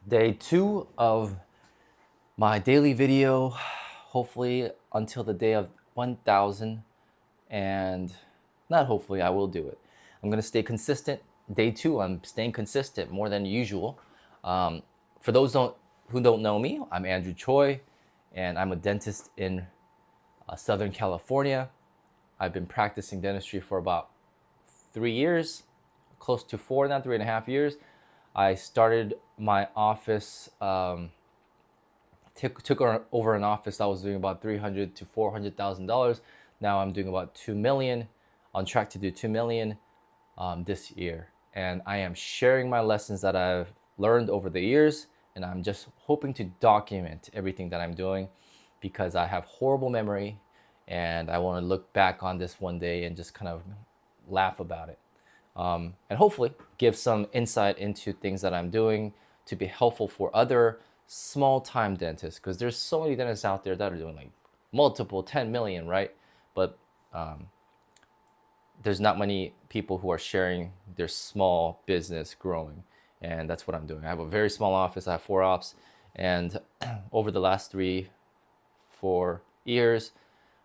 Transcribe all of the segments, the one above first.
Day 2 of my daily video, hopefully until the day of 1,000. And not hopefully, I will do it. I'm going to stay consistent. Day 2, I'm staying consistent more than usual. For those who don't know me, I'm Andrew Choi, and I'm a dentist in Southern California. I've been practicing dentistry for about 3 years, close to 4 now, 3.5 years. I started my office, took over an office that was doing about $300,000 to $400,000. Now I'm doing about 2 million, on track to do 2 million this year. And I am sharing my lessons that I've learned over the years, and I'm just hoping to document everything that I'm doing because I have horrible memory, and I want to look back on this one day and just kind of laugh about it. And hopefully give some insight into things that I'm doing to be helpful for other small time dentists, because there's so many dentists out there that are doing like multiple 10 million, right? But there's not many people who are sharing their small business growing, and that's what I'm doing. I have a very small office. I have 4 ops, and over the last 4 years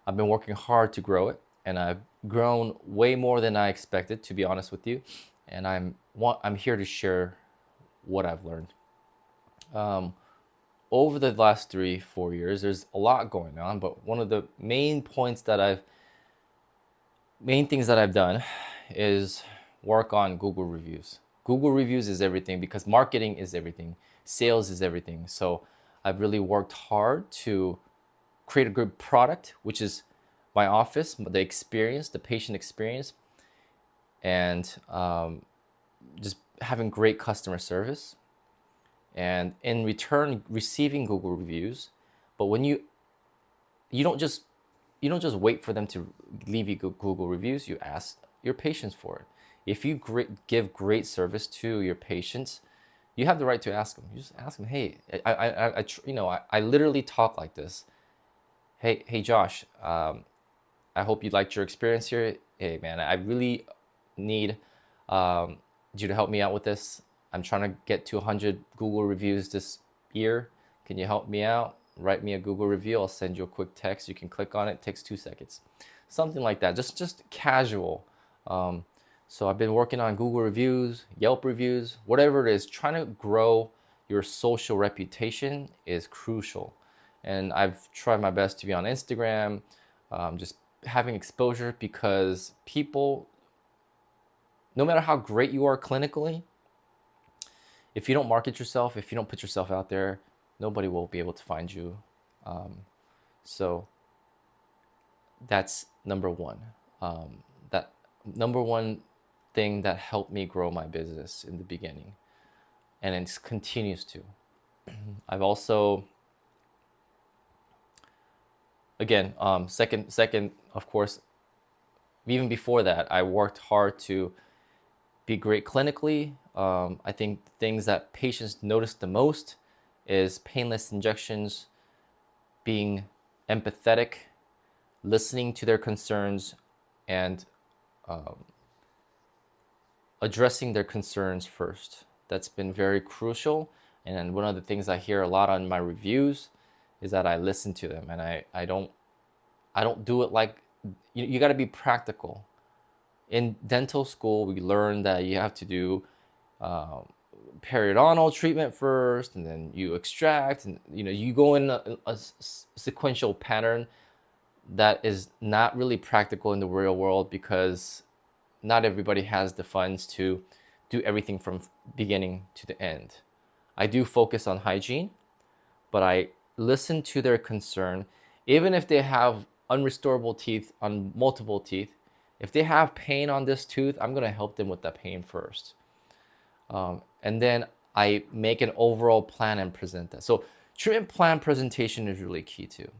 I've been working hard to grow it, and I've grown way more than I expected, to be honest with you. And I'm here to share what I've learned. Over the last 4 years, there's a lot going on, but one of the main things that I've done is work on Google reviews. Google reviews is everything because marketing is everything, sales is everything. So I've really worked hard to create a good product, which is my office, the experience, the patient experience, and just having great customer service, and in return receiving Google reviews. But when you don't just wait for them to leave you Google reviews. You ask your patients for it. If you give great service to your patients, you have the right to ask them. You just ask them, hey, I literally talk like this. Hey, Josh, I hope you liked your experience here. Hey, man, I really need you to help me out with this. I'm trying to get to 100 Google reviews this year. Can you help me out? Write me a Google review. I'll send you a quick text. You can click on it. It takes 2 seconds. Something like that. Just casual. So I've been working on Google reviews, Yelp reviews, whatever it is. Trying to grow your social reputation is crucial. And I've tried my best to be on Instagram, just having exposure, because people, no matter how great you are clinically, if you don't market yourself, if you don't put yourself out there, nobody will be able to find you. So that's number one. That number one thing that helped me grow my business in the beginning, and it continues to. I've also, again, second, of course, even before that, I worked hard to be great clinically. I think things that patients notice the most is painless injections, being empathetic, listening to their concerns, and addressing their concerns first. That's been very crucial. And one of the things I hear a lot on my reviews is that I listen to them, and I don't do it like you got to be practical. In dental school, we learn that you have to do periodontal treatment first, and then you extract, and you go in a sequential pattern that is not really practical in the real world, because not everybody has the funds to do everything from beginning to the end. I do focus on hygiene, but I listen to their concern. Even if they have unrestorable teeth on multiple teeth, if they have pain on this tooth, I'm going to help them with that pain first. And then I make an overall plan and present that. So treatment plan presentation is really key too.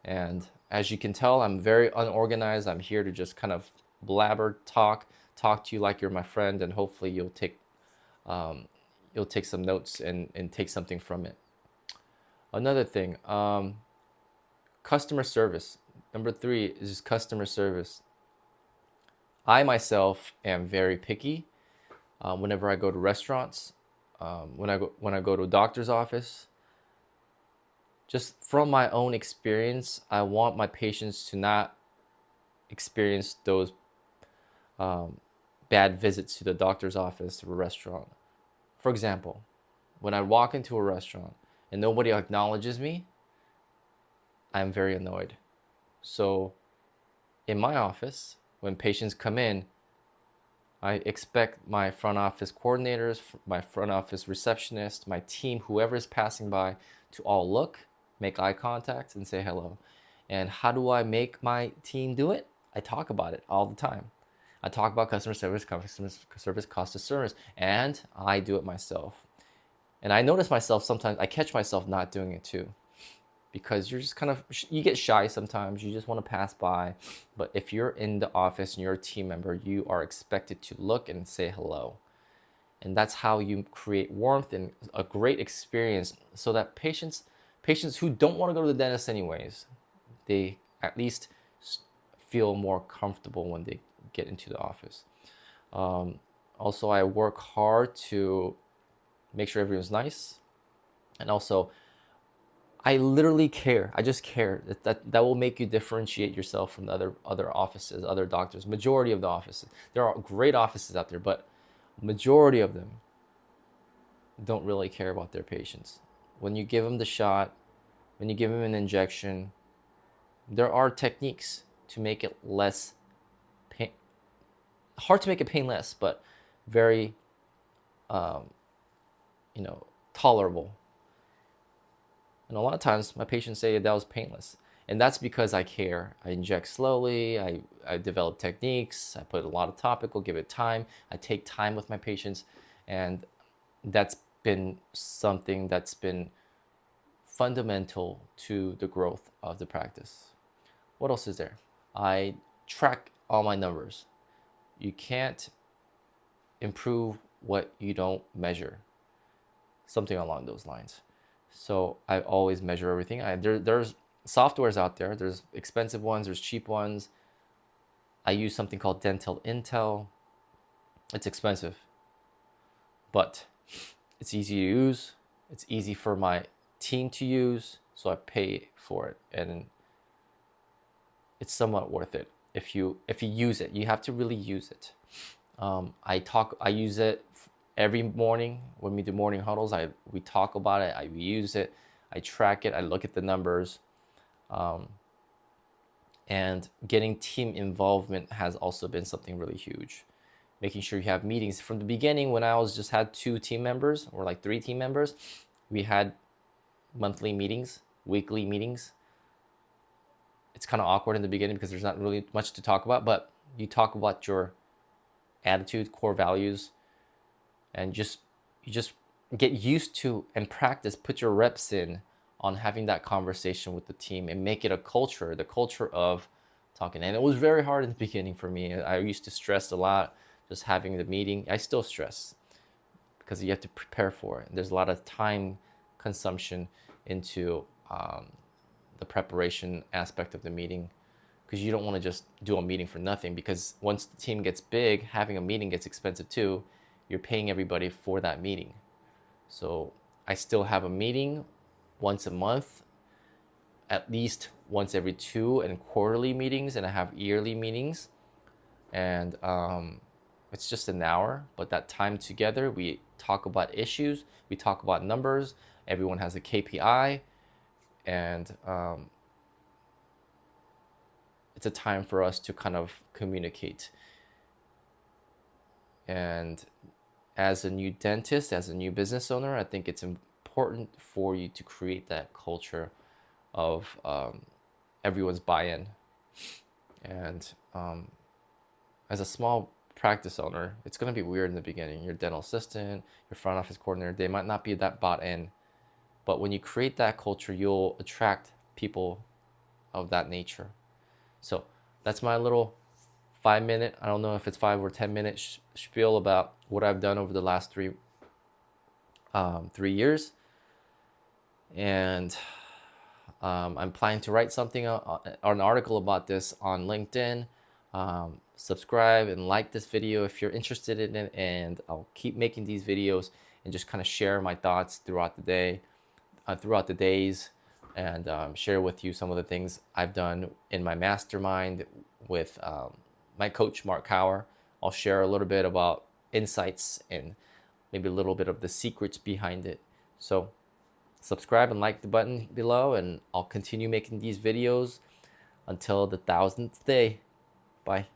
And as you can tell, I'm very unorganized. I'm here to just kind of blabber, talk to you like you're my friend, and hopefully you'll take some notes and take something from it. Another thing, customer service. Number 3 is customer service. I myself am very picky whenever I go to restaurants. when I go to a doctor's office, just from my own experience, I want my patients to not experience those bad visits to the doctor's office or a restaurant. For example, when I walk into a restaurant and nobody acknowledges me, I'm very annoyed. So in my office, when patients come in, I expect my front office coordinators, my front office receptionist, my team, whoever is passing by, to all look, make eye contact, and say hello. And how do I make my team do it? I talk about it all the time. I talk about customer service, cost of service, and I do it myself. And I notice myself sometimes, I catch myself not doing it too, because you're just kind of, you get shy sometimes, you just want to pass by. But if you're in the office and you're a team member, you are expected to look and say hello. And that's how you create warmth and a great experience, so that patients who don't want to go to the dentist anyways, they at least feel more comfortable when they get into the office. Also, I work hard to make sure everyone's nice, and also I literally care. I just care. That will make you differentiate yourself from the other offices, other doctors. Majority of the offices, there are great offices out there, but majority of them don't really care about their patients. When you give them the shot, when you give them an injection, there are techniques to make it less pain. Hard to make it painless, but very, tolerable. And a lot of times my patients say that was painless. And that's because I care. I inject slowly, I develop techniques, I put a lot of topical, give it time. I take time with my patients. And that's been something that's been fundamental to the growth of the practice. What else is there? I track all my numbers. You can't improve what you don't measure. Something along those lines. So I always measure everything. There's softwares out there. There's expensive ones. There's cheap ones. I use something called Dental Intel. It's expensive, but it's easy to use. It's easy for my team to use, so I pay for it, and it's somewhat worth it if you use it. You have to really use it. I use it every morning when we do morning huddles. We talk about it. I use it. I track it. I look at the numbers. And getting team involvement has also been something really huge. Making sure you have meetings. From the beginning, when I was just had 2 team members or like 3 team members, we had monthly meetings, weekly meetings. It's kind of awkward in the beginning because there's not really much to talk about, but you talk about your attitude, core values, and you just get used to and practice, put your reps in on having that conversation with the team and make it a culture, the culture of talking. And it was very hard in the beginning for me. I used to stress a lot just having the meeting. I still stress because you have to prepare for it. There's a lot of time consumption into the preparation aspect of the meeting, because you don't want to just do a meeting for nothing, because once the team gets big, having a meeting gets expensive too. You're paying everybody for that meeting. So I still have a meeting once a month, at least once every 2, and quarterly meetings, and I have yearly meetings. And it's just an hour, but that time together, we talk about issues, we talk about numbers, everyone has a KPI, and it's a time for us to kind of communicate. And as a new dentist, as a new business owner, I think it's important for you to create that culture of everyone's buy-in. And as a small practice owner, it's going to be weird in the beginning. Your dental assistant, your front office coordinator, they might not be that bought in. But when you create that culture, you'll attract people of that nature. So that's my little 5-minute, I don't know if it's 5 or 10-minute spiel about what I've done over the last 3 years. And I'm planning to write something or an article about this on LinkedIn. Subscribe and like this video if you're interested in it, and I'll keep making these videos and just kind of share my thoughts throughout the day, throughout the days, and share with you some of the things I've done in my mastermind with my coach, Mark Hauer. I'll share a little bit about insights and maybe a little bit of the secrets behind it. So subscribe and like the button below, and I'll continue making these videos until the 1000th day. Bye.